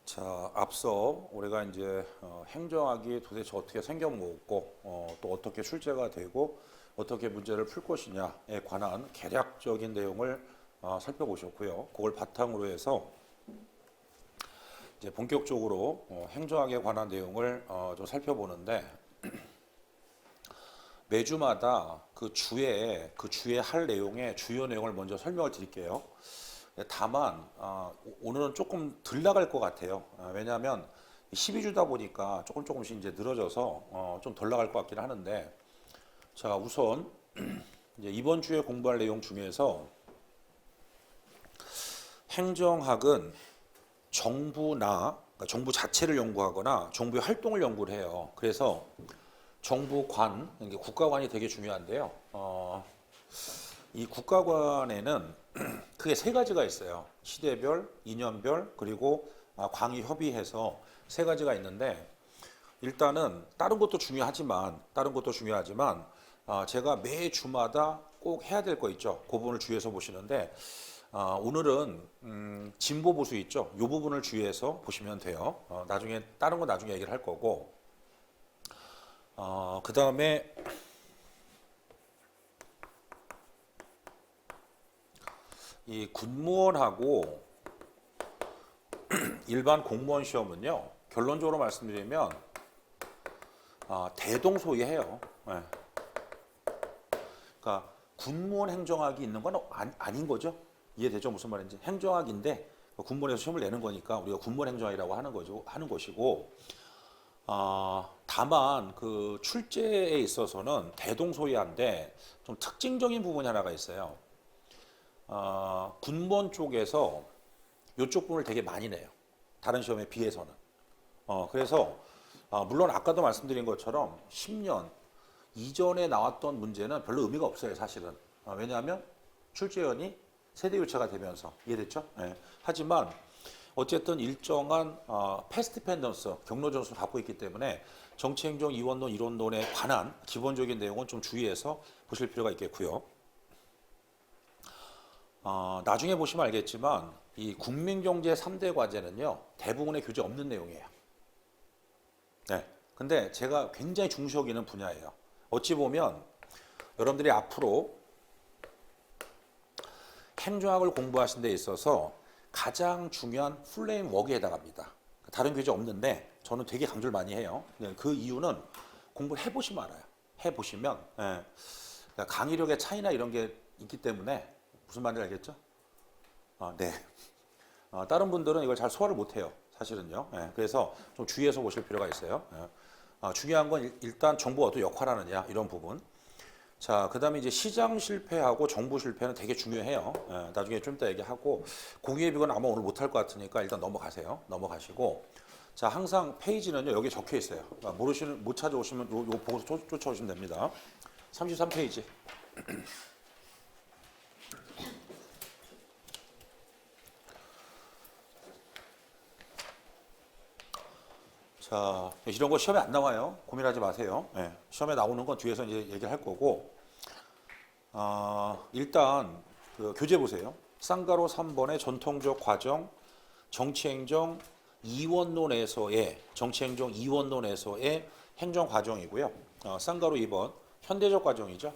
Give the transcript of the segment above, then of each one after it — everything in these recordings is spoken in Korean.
자, 앞서 우리가 이제 행정학이 도대체 어떻게 생겨먹고 또 어떻게 출제가 되고 어떻게 문제를 풀 것이냐에 관한 개략적인 내용을 살펴보셨고요. 그걸 바탕으로 해서 이제 본격적으로 행정학에 관한 내용을 좀 살펴보는데 매주마다 그 주에 할 내용의 주요 내용을 먼저 설명을 드릴게요. 다만 오늘은 조금 덜 나갈 것 같아요. 왜냐하면 12주다 보니까 조금씩 이제 늘어져서 좀 덜 나갈 것 같긴 하는데, 자, 우선 이제 이번 주에 공부할 내용 중에서 행정학은 그러니까 정부 자체를 연구하거나 정부의 활동을 연구를 해요. 그래서 정부관, 이게 국가관이 되게 중요한데요. 이 국가관에는 크게 세 가지가 있어요. 시대별, 이념별, 그리고 광의 협의해서 세 가지가 있는데, 일단은 다른 것도 중요하지만 제가 매 주마다 꼭 해야 될 거 있죠. 그 부분을 주의해서 보시는데, 오늘은 진보 보수 있죠. 이 부분을 주의해서 보시면 돼요. 나중에 다른 건 나중에 얘기를 할 거고, 그 다음에 이 군무원하고 일반 공무원 시험은요, 결론적으로 말씀드리면 대동소이해요. 네. 그러니까 군무원 행정학이 있는 건 아닌 거죠. 이해되죠? 무슨 말인지. 행정학인데 군무원에서 시험을 내는 거니까 우리가 군무원 행정학이라고 하는 것이고, 다만 그 출제에 있어서는 대동소이한데 좀 특징적인 부분이 하나가 있어요. 군무원 쪽에서 이쪽 부분을 되게 많이 내요. 다른 시험에 비해서는. 그래서 물론 아까도 말씀드린 것처럼 10년 이전에 나왔던 문제는 별로 의미가 없어요, 사실은. 왜냐하면 출제연이 세대 교체가 되면서. 이해됐죠? 네. 하지만 어쨌든 일정한 패스트 펜던스, 경로 점수를 갖고 있기 때문에 정치행정 이원론, 이론론에 관한 기본적인 내용은 좀 주의해서 보실 필요가 있겠고요. 나중에 보시면 알겠지만 이 국민경제 3대 과제는요, 대부분의 교재 없는 내용이에요. 네. 근데 제가 굉장히 중시 여기는 분야예요. 어찌 보면 여러분들이 앞으로 행정학을 공부하신 데 있어서 가장 중요한 플레임워크에 해당합니다. 다른 교재 없는데 저는 되게 강조를 많이 해요. 그 이유는 공부를 해보시면 알아요. 해보시면 그러니까 강의력의 차이나 이런 게 있기 때문에. 무슨 말인지 알겠죠? 네. 다른 분들은 이걸 잘 소화를 못해요. 사실은요. 그래서 좀 주의해서 보실 필요가 있어요. 중요한 건 일단 정부가 어떤 역할을 하느냐, 이런 부분. 자, 그 다음에 이제 시장 실패하고 정부 실패는 되게 중요해요. 나중에 좀 이따 얘기하고, 공유의 비건 아마 오늘 못할 것 같으니까 일단 넘어가시고. 자, 항상 페이지는요, 여기 적혀 있어요. 못 찾아오시면 요 보고서 쫓아오시면 됩니다. 33페이지. 자, 이런 거 시험에 안 나와요. 고민하지 마세요. 시험에 나오는 건 뒤에서 이제 얘기를 할 거고, 일단 그 교재 보세요. 쌍가로 3번의 전통적 과정, 정치행정 이원론에서의 행정 과정이고요. 쌍가로 2번 현대적 과정이죠.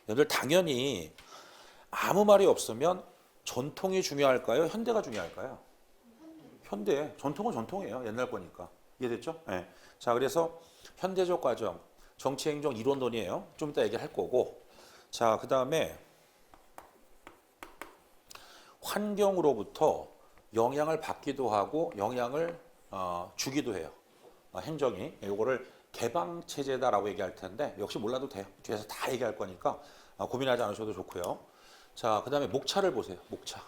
여러분들 당연히 아무 말이 없으면 전통이 중요할까요? 현대가 중요할까요? 현대. 전통은 전통이에요. 옛날 거니까. 이해됐죠? 네. 자, 그래서 현대적 과정, 정치행정 이론론이에요. 좀 이따 얘기할 거고. 자, 그 다음에 환경으로부터 영향을 받기도 하고 영향을 주기도 해요. 행정이. 요거를 개방체제다라고 얘기할 텐데 역시 몰라도 돼요. 뒤에서 다 얘기할 거니까 고민하지 않으셔도 좋고요. 자, 그 다음에 목차를 보세요. 목차.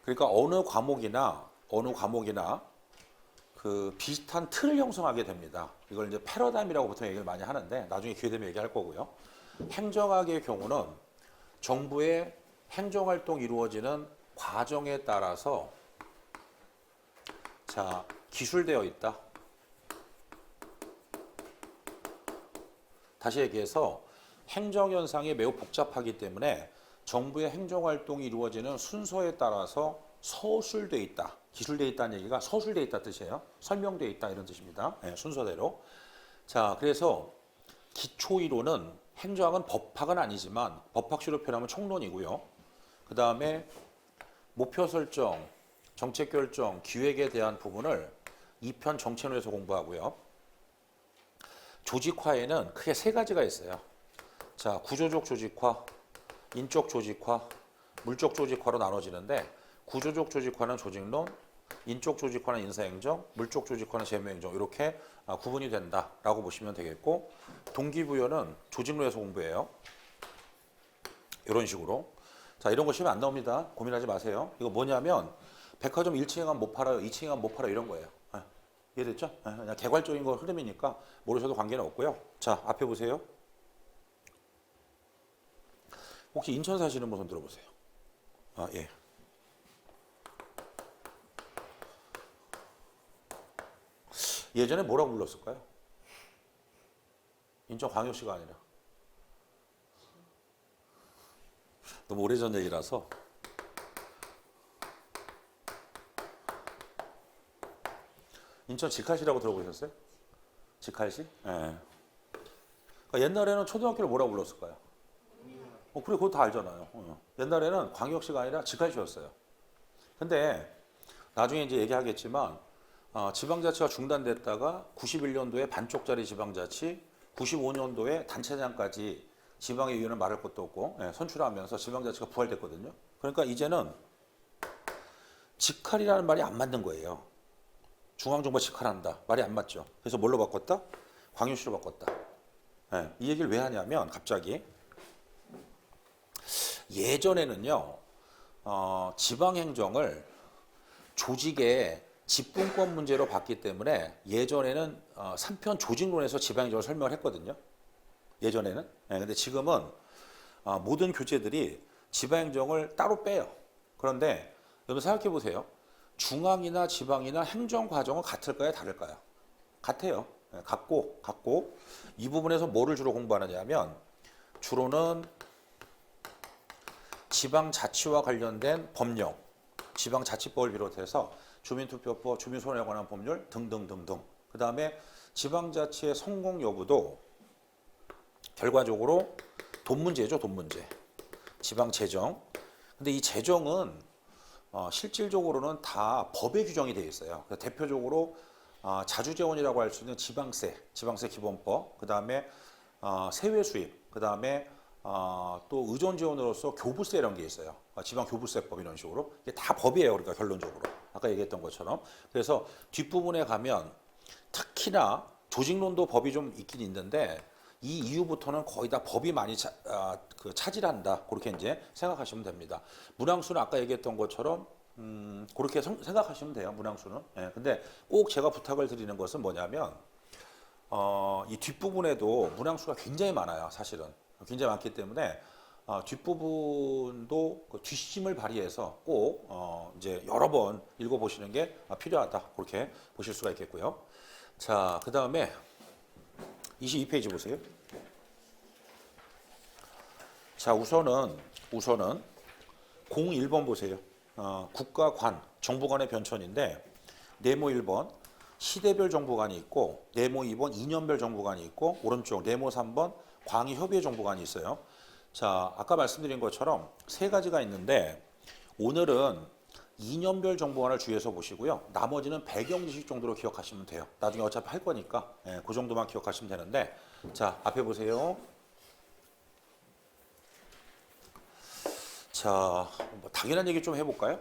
그러니까 어느 과목이나 그 비슷한 틀을 형성하게 됩니다. 이걸 이제 패러다임이라고 보통 얘기를 많이 하는데 나중에 기회 되면 얘기할 거고요. 행정학의 경우는 정부의 행정활동이 이루어지는 과정에 따라서 자, 기술되어 있다. 다시 얘기해서 행정현상이 매우 복잡하기 때문에 정부의 행정활동이 이루어지는 순서에 따라서 서술돼 있다. 기술돼 있다는 얘기가 서술돼 있다 뜻이에요. 설명돼 있다 이런 뜻입니다. 네, 순서대로. 자, 그래서 기초이론은 행정학은 법학은 아니지만 법학식으로 표현하면 총론이고요. 그 다음에 목표 설정, 정책 결정, 기획에 대한 부분을 2편 정책론에서 공부하고요. 조직화에는 크게 세 가지가 있어요. 자, 구조적 조직화, 인적 조직화, 물적 조직화로 나눠지는데 구조적 조직화는 조직론, 인적 조직화는 인사행정, 물적 조직화는 재무행정 이렇게 구분이 된다라고 보시면 되겠고 동기부여는 조직론에서 공부해요. 이런 식으로. 자, 이런 거 시험에 안 나옵니다. 고민하지 마세요. 이거 뭐냐면 백화점 1층에 가면 못 팔아요. 2층에 가면 못 팔아요. 이런 거예요. 이해됐죠? 그냥 개괄적인 거 흐름이니까 모르셔도 관계는 없고요. 자, 앞에 보세요. 혹시 인천 사시는 분 손 들어보세요. 예. 예전에 뭐라고 불렀을까요? 인천광역시가 아니라. 너무 오래전 얘기라서. 인천 직할시라고 들어보셨어요? 직할시? 예. 그러니까 옛날에는 초등학교를 뭐라고 불렀을까요? 그래, 그거 다 알잖아요. 옛날에는 광역시가 아니라 직할시였어요. 근데 나중에 이제 얘기하겠지만 지방자치가 중단됐다가 91년도에 반쪽짜리 지방자치, 95년도에 단체장까지 지방의 위원을 말할 것도 없고 선출하면서 지방자치가 부활됐거든요. 그러니까 이제는 직할이라는 말이 안 맞는 거예요. 중앙정부가 직할한다. 말이 안 맞죠. 그래서 뭘로 바꿨다? 광역시로 바꿨다. 이 얘기를 왜 하냐면 갑자기 예전에는요. 지방행정을 조직의 집분권 문제로 봤기 때문에 예전에는 3편 조직론에서 지방행정을 설명을 했거든요. 예전에는. 근데 지금은 모든 교재들이 지방행정을 따로 빼요. 그런데 여러분 생각해 보세요. 중앙이나 지방이나 행정 과정은 같을까요? 다를까요? 같아요. 같고 이 부분에서 뭐를 주로 공부하느냐 하면 주로는 지방자치와 관련된 법령, 지방자치법을 비롯해서 주민투표법, 주민선거에 관한 법률 등등등등. 그 다음에 지방자치의 성공 여부도 결과적으로 돈 문제죠, 돈 문제. 지방재정. 근데 이 재정은 실질적으로는 다 법에 규정이 되어 있어요. 대표적으로 자주재원이라고 할 수 있는 지방세 기본법, 그 다음에 세외 수입, 그 다음에 또 의존재원으로서 교부세 이런 게 있어요. 지방교부세법 이런 식으로. 이게 다 법이에요. 그러니까 결론적으로. 아까 얘기했던 것처럼. 그래서 뒷부분에 가면 특히나 조직론도 법이 좀 있긴 있는데 이 이후부터는 거의 다 법이 많이 차지한다. 그렇게 이제 생각하시면 됩니다. 문항수는 아까 얘기했던 것처럼 그렇게 생각하시면 돼요. 문항수는. 근데 꼭 제가 부탁을 드리는 것은 뭐냐면 이 뒷부분에도 문항수가 굉장히 많아요. 사실은. 굉장히 많기 때문에 뒷부분도 그 뒷심을 발휘해서 꼭 이제 여러 번 읽어보시는 게 필요하다. 그렇게 보실 수가 있겠고요. 자, 그 다음에 22페이지 보세요. 자, 우선은 01번 보세요. 국가 관, 정부 간의 변천인데 네모 1번 시대별 정부관이 있고 네모 2번 이년별 정부관이 있고 오른쪽 네모 3번 광의 협의회 정부관이 있어요. 자, 아까 말씀드린 것처럼 세 가지가 있는데 오늘은 2년별 정보관을 주의해서 보시고요. 나머지는 배경 지식 정도로 기억하시면 돼요. 나중에 어차피 할 거니까 그 정도만 기억하시면 되는데 자, 앞에 보세요. 자, 뭐 당연한 얘기 좀 해볼까요?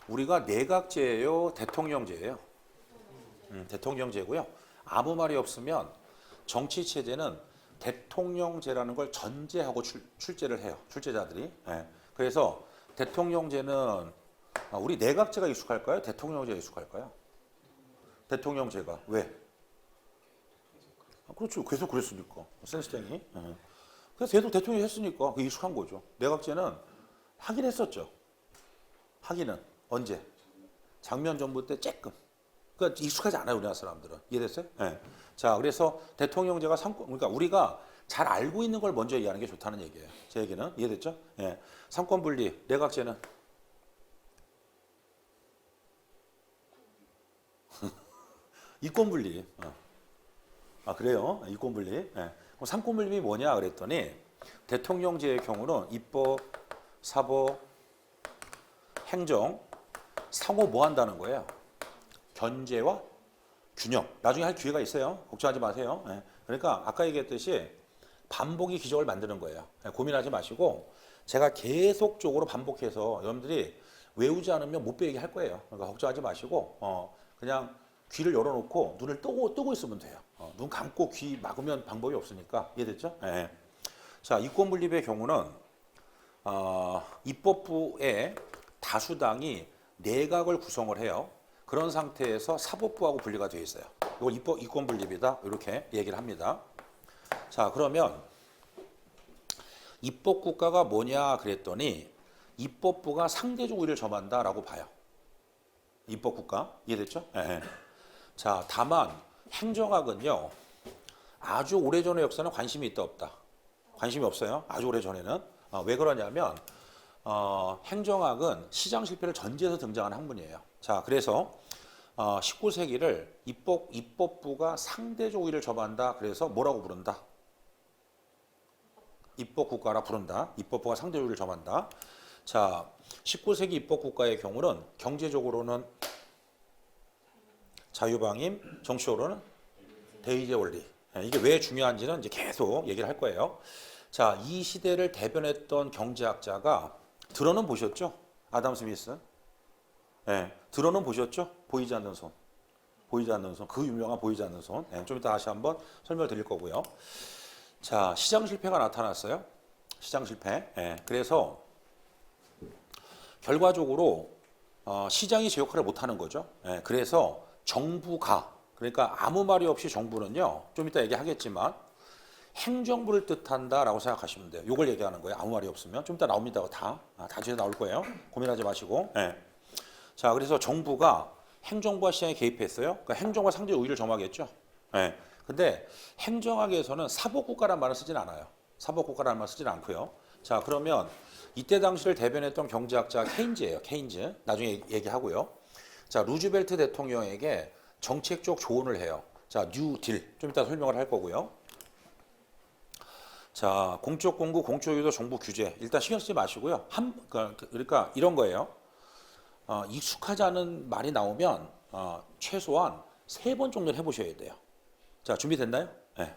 우리가 내각제예요, 대통령제예요? 대통령제고요. 아무 말이 없으면 정치체제는 대통령제라는 걸 전제하고 출제를 해요. 출제자들이. 그래서 대통령제는 우리 내각제가 익숙할까요? 대통령제가 익숙할까요? 대통령제가. 왜? 그렇죠. 계속 그랬으니까. 센스쟁이. 그래서 계속 대통령이 했으니까 그게 익숙한 거죠. 내각제는 하긴 했었죠. 하기는. 언제? 장면 정부 때 쬐끔. 그러니까 익숙하지 않아요. 우리나라 사람들은. 이해됐어요? 자, 그래서 대통령제가 그러니까 우리가 잘 알고 있는 걸 먼저 얘기하는 게 좋다는 얘기예요. 제 얘기는 이해됐죠? 예. 삼권 분리, 내각제는 이권 분리. 아 그래요? 이권 분리. 예. 그럼 삼권 분립이 뭐냐 그랬더니 대통령제의 경우는 입법, 사법, 행정 상호 뭐 한다는 거예요? 견제와 균형. 나중에 할 기회가 있어요. 걱정하지 마세요. 예. 그러니까 아까 얘기했듯이 반복이 기적을 만드는 거예요. 예. 고민하지 마시고 제가 계속적으로 반복해서 여러분들이 외우지 않으면 못 배우게 할 거예요. 그러니까 걱정하지 마시고 그냥 귀를 열어놓고 눈을 뜨고 있으면 돼요. 눈 감고 귀 막으면 방법이 없으니까 이해됐죠? 예. 자, 이권분립의 경우는 입법부의 다수당이 내각을 구성을 해요. 그런 상태에서 사법부하고 분리가 되어 있어요. 이걸 이권분립이다 이렇게 얘기를 합니다. 자, 그러면 입법국가가 뭐냐 그랬더니 입법부가 상대적 우위를 점한다라고 봐요. 입법국가 이해됐죠? 네. 자, 다만 행정학은요 아주 오래전의 역사는 관심이 있다 없다. 관심이 없어요. 아주 오래전에는. 왜 그러냐면 행정학은 시장 실패를 전제해서 등장한 학문이에요. 자, 그래서 19세기를 입법부가 상대적 우위를 점한다. 그래서 뭐라고 부른다? 입법국가라 부른다. 입법부가 상대적 우위를 점한다. 자, 19세기 입법국가의 경우는 경제적으로는 자유방임, 정치적으로는 대의제 원리. 이게 왜 중요한지는 이제 계속 얘기를 할 거예요. 자, 이 시대를 대변했던 경제학자가 들어는 보셨죠? 아담 스미스. 네, 들어는 보셨죠? 보이지 않는 손. 보이지 않는 손. 그 유명한 보이지 않는 손. 네, 좀 이따 다시 한번 설명을 드릴 거고요. 자, 시장 실패가 나타났어요. 시장 실패. 네, 그래서 결과적으로 시장이 제 역할을 못하는 거죠. 네, 그래서 정부가 그러니까 아무 말이 없이 정부는요. 좀 이따 얘기하겠지만 행정부를 뜻한다라고 생각하시면 돼요. 이걸 얘기하는 거예요. 아무 말이 없으면 좀 이따 나옵니다. 다 뒤에 나올 거예요. 고민하지 마시고. 네. 자, 그래서 정부가 행정부와 시장에 개입했어요. 그러니까 행정과 상대 우위를 점하겠죠. 네. 근데 행정학에서는 사법국가라는 말을 쓰진 않아요. 사법국가라는 말을 쓰진 않고요. 자, 그러면 이때 당시를 대변했던 경제학자가 케인즈예요. 케인즈. 나중에 얘기하고요. 자, 루즈벨트 대통령에게 정책적 조언을 해요. 자, 뉴딜. 좀 이따 설명을 할 거고요. 자, 공적 공구, 공적 유도, 정부 규제. 일단 신경 쓰지 마시고요. 그러니까 이런 거예요. 익숙하지 않은 말이 나오면 최소한 3번 정도는 해보셔야 돼요. 자, 준비됐나요? 네.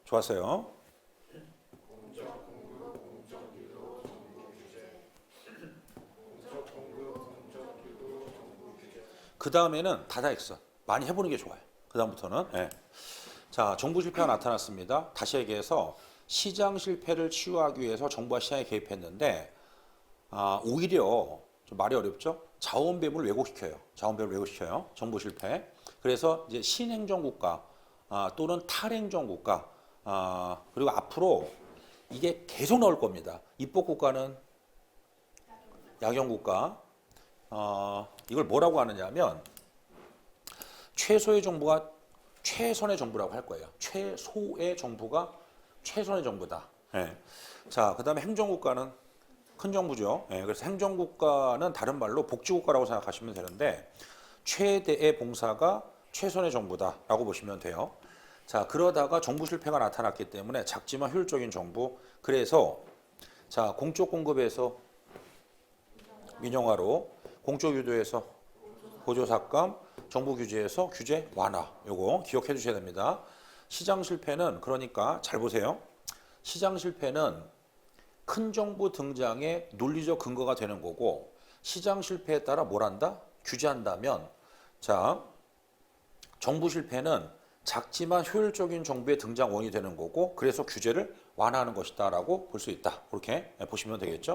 좋았어요. 그 다음에는 다다익선. 많이 해보는 게 좋아요. 그 다음부터는. 네. 자, 정부 실패가 나타났습니다. 다시 얘기해서 시장 실패를 치유하기 위해서 정부가 시장에 개입했는데 오히려 좀 말이 어렵죠? 자원 배분을 왜곡시켜요. 자원 배분을 왜곡시켜요. 정부 실패. 그래서 이제 신행정국가 또는 탈행정국가 그리고 앞으로 이게 계속 나올 겁니다. 입법국가는 약용국가. 이걸 뭐라고 하느냐면 최소의 정부가 최선의 정부라고 할 거예요. 최소의 정부가 최선의 정부다. 네. 자, 그 다음에 행정국가는 큰 정부죠. 네. 그래서 행정국가는 다른 말로 복지국가라고 생각하시면 되는데 최대의 봉사가 최선의 정부다라고 보시면 돼요. 자, 그러다가 정부 실패가 나타났기 때문에 작지만 효율적인 정부. 그래서 자, 공적 공급에서 민영화로, 공적 유도에서 보조 삭감, 정부 규제에서 규제 완화. 요거 기억해 주셔야 됩니다. 시장 실패는 그러니까 잘 보세요. 시장 실패는 큰 정부 등장의 논리적 근거가 되는 거고 시장 실패에 따라 뭘 한다? 규제한다면 자, 정부 실패는 작지만 효율적인 정부의 등장 원인이 되는 거고 그래서 규제를 완화하는 것이다라고 볼 수 있다. 그렇게 보시면 되겠죠.